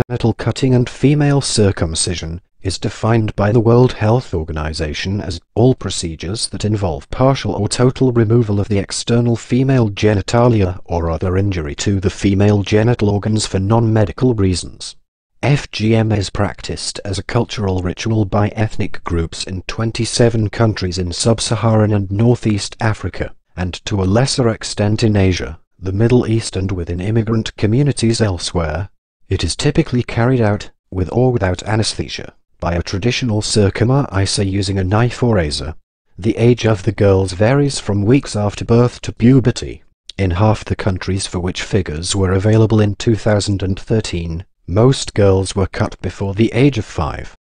genital cutting and female circumcision, is defined by the World Health Organization as all procedures that involve partial or total removal of the external female genitalia or other injury to the female genital organs for non-medical reasons. FGM is practiced as a cultural ritual by ethnic groups in 27 countries in sub-Saharan and Northeast Africa, and to a lesser extent in Asia, the Middle East and within immigrant communities elsewhere. It is typically carried out, with or without anesthesia, by a traditional circumcision using a knife or razor. The age of the girls varies from weeks after birth to puberty. In half the countries for which figures were available in 2013, most girls were cut before the age of 5.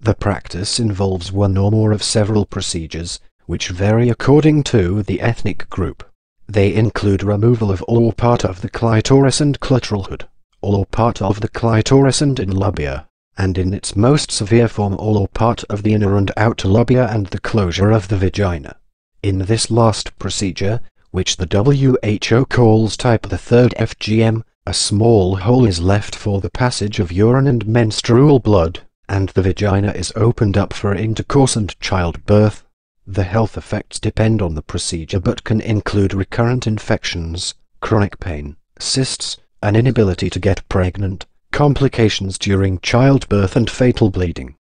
The practice involves one or more of several procedures, which vary according to the ethnic group. They include removal of all or part of the clitoris and clitoral hood, all or part of the clitoris and in labia, and in its most severe form all or part of the inner and outer labia and the closure of the vagina. In this last procedure, which the WHO calls type 3 FGM, a small hole is left for the passage of urine and menstrual blood, and the vagina is opened up for intercourse and childbirth. The health effects depend on the procedure but can include recurrent infections, chronic pain, cysts, an inability to get pregnant, complications during childbirth and fatal bleeding.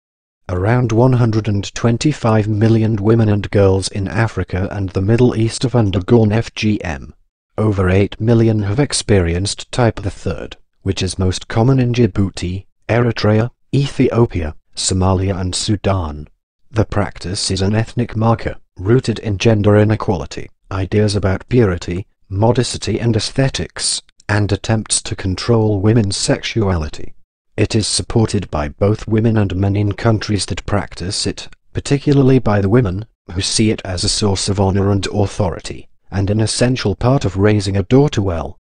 Around 125 million women and girls in Africa and the Middle East have undergone FGM. Over 8 million have experienced type 3, which is most common in Djibouti, Eritrea, Ethiopia, Somalia and Sudan. The practice is an ethnic marker, rooted in gender inequality, ideas about purity, modesty and aesthetics, and attempts to control women's sexuality. It is supported by both women and men in countries that practice it, particularly by the women, who see it as a source of honor and authority, and an essential part of raising a daughter well.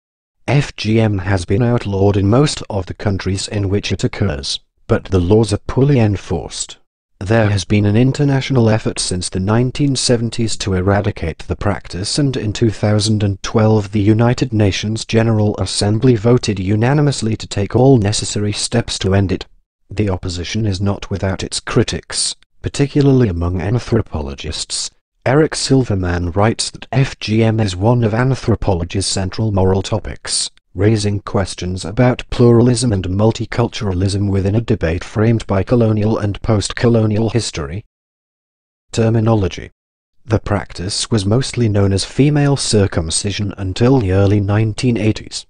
FGM has been outlawed in most of the countries in which it occurs, but the laws are poorly enforced. There has been an international effort since the 1970s to eradicate the practice, and in 2012 the United Nations General Assembly voted unanimously to take all necessary steps to end it. The opposition is not without its critics, particularly among anthropologists. Eric Silverman writes that FGM is one of anthropology's central moral topics, raising questions about pluralism and multiculturalism within a debate framed by colonial and post-colonial history. Terminology. The practice was mostly known as female circumcision until the early 1980s.